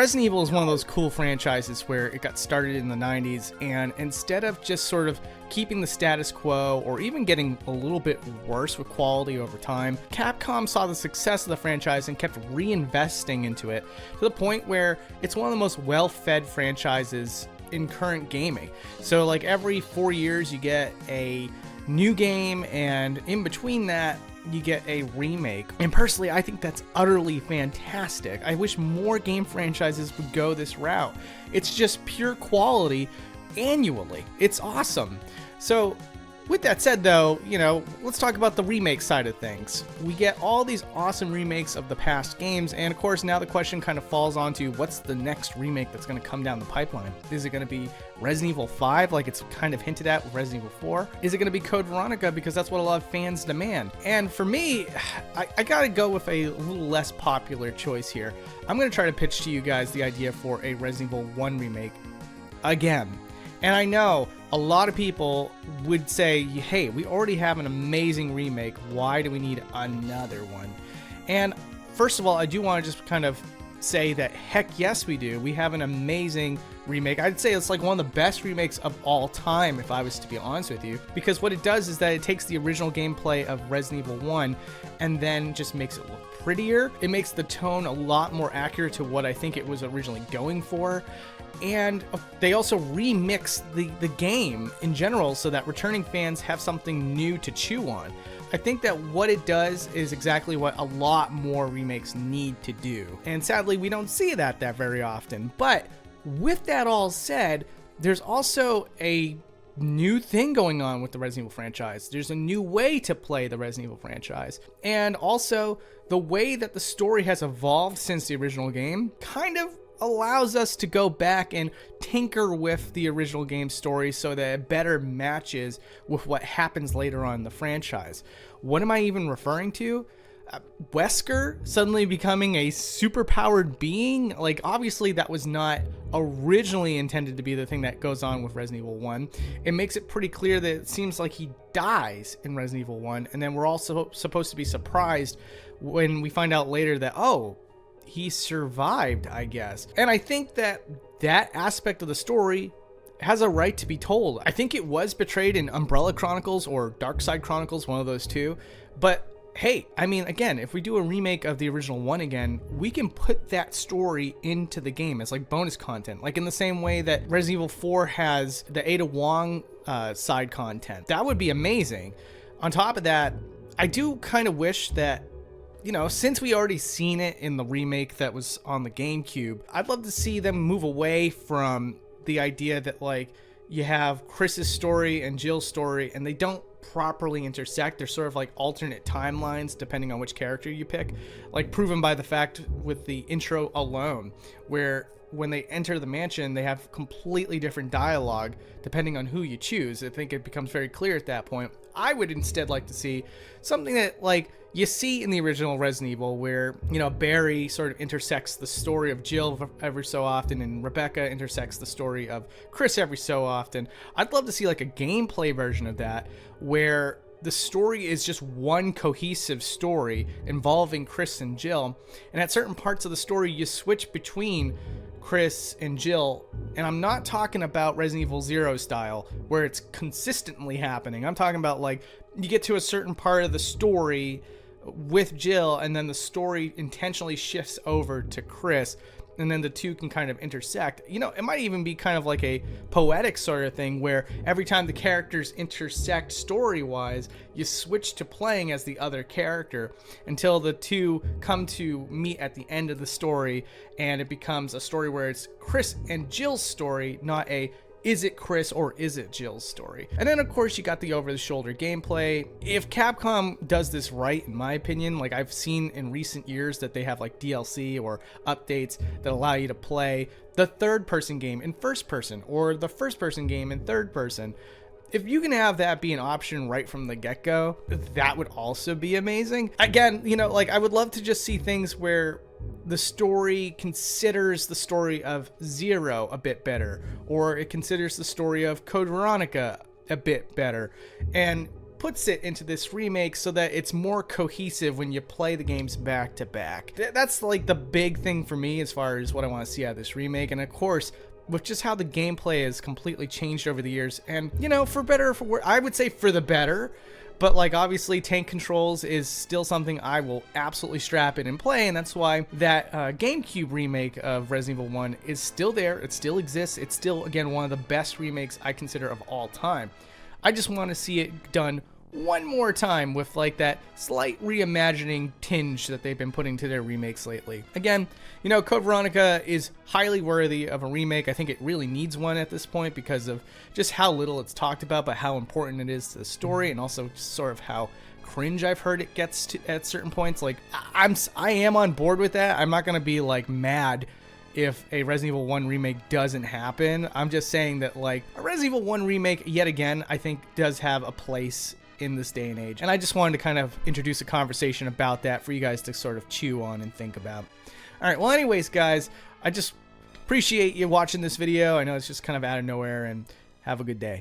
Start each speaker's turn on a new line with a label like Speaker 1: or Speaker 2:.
Speaker 1: Resident Evil is one of those cool franchises where it got started in the 90s, and instead of just sort of keeping the status quo or even getting a little bit worse with quality over time, Capcom saw the success of the franchise and kept reinvesting into it to the point where it's one of the most well-fed franchises in current gaming. So like every 4 years you get a new game, and in between that you get a remake. And personally, I think that's utterly fantastic. I wish more game franchises would go this route. It's just pure quality annually. It's awesome. So with that said though, let's talk about the remake side of things. We get all these awesome remakes of the past games, and of course now the question kind of falls onto what's the next remake that's going to come down the pipeline. Is it going to be Resident Evil 5 like it's kind of hinted at with Resident Evil 4? Is it going to be Code Veronica because that's what a lot of fans demand? And for me, I gotta go with a little less popular choice here. I'm going to try to pitch to you guys the idea for a Resident Evil 1 remake again. And I know a lot of people would say, hey, we already have an amazing remake. Why do we need another one? And first of all, I do want to just kind of say that heck yes, we do. We have an amazing remake. I'd say it's like one of the best remakes of all time, if I was to be honest with you, because what it does is that it takes the original gameplay of Resident Evil 1 and then just makes it look prettier. It makes the tone a lot more accurate to what I think it was originally going for. And they also remix the game in general so that returning fans have something new to chew on. I think that what it does is exactly what a lot more remakes need to do. And sadly, we don't see that very often. But with that all said, there's also a new thing going on with the Resident Evil franchise. There's a new way to play the Resident Evil franchise. And also, the way that the story has evolved since the original game kind of allows us to go back and tinker with the original game story so that it better matches with what happens later on in the franchise. What am I even referring to? Wesker suddenly becoming a superpowered being? Like, obviously that was not originally intended to be the thing that goes on with Resident Evil 1. It makes it pretty clear that it seems like he dies in Resident Evil 1, and then we're also supposed to be surprised when we find out later that, oh, he survived, I guess. And I think that that aspect of the story has a right to be told. I think it was betrayed in Umbrella Chronicles or Dark Side Chronicles, one of those two. But hey, I mean, again, if we do a remake of the original one again, we can put that story into the game as like bonus content, like in the same way that Resident Evil 4 has the Ada Wong side content. That would be amazing. On top of that, I do kind of wish that, since we already seen it in the remake that was on the GameCube, I'd love to see them move away from the idea that like you have Chris's story and Jill's story and they don't properly intersect. They're sort of like alternate timelines depending on which character you pick, like proven by the fact with the intro alone, where when they enter the mansion they have completely different dialogue depending on who you choose. I think it becomes very clear at that point. I would instead like to see something that like you see in the original Resident Evil where, Barry sort of intersects the story of Jill every so often and Rebecca intersects the story of Chris every so often. I'd love to see like a gameplay version of that where the story is just one cohesive story involving Chris and Jill, and at certain parts of the story you switch between Chris and Jill, and I'm not talking about Resident Evil 0 style where it's consistently happening. I'm talking about like you get to a certain part of the story with Jill and then the story intentionally shifts over to Chris and then the two can kind of intersect. It might even be kind of like a poetic sort of thing where every time the characters intersect story-wise, you switch to playing as the other character until the two come to meet at the end of the story, and it becomes a story where it's Chris and Jill's story, not a is it Chris or is it Jill's story? And then of course you got the over-the-shoulder gameplay. If Capcom does this right, in my opinion, like I've seen in recent years that they have like DLC or updates that allow you to play the third-person game in first person or the first-person game in third person. If you can have that be an option right from the get-go, that would also be amazing. Again, like I would love to just see things where the story considers the story of Zero a bit better, or it considers the story of Code Veronica a bit better. And puts it into this remake so that it's more cohesive when you play the games back to back. That's like the big thing for me as far as what I want to see out of this remake. And of course, with just how the gameplay has completely changed over the years, and you know, for better or for worse, I would say for the better. But like, obviously tank controls is still something I will absolutely strap in and play, and that's why that GameCube remake of Resident Evil 1 is still there. It still exists. It's still, again, one of the best remakes I consider of all time. I just want to see it done one more time with like that slight reimagining tinge that they've been putting to their remakes lately. Again, you know, Code Veronica is highly worthy of a remake. I think it really needs one at this point because of just how little it's talked about, but how important it is to the story, and also sort of how cringe I've heard it gets to at certain points. Like, I am on board with that. I'm not gonna be like mad if a Resident Evil 1 remake doesn't happen. I'm just saying that like a Resident Evil 1 remake, yet again, I think does have a place in this day and age. And I just wanted to kind of introduce a conversation about that for you guys to sort of chew on and think about. All right, well, anyways, guys, I just appreciate you watching this video. I know it's just kind of out of nowhere, and have a good day.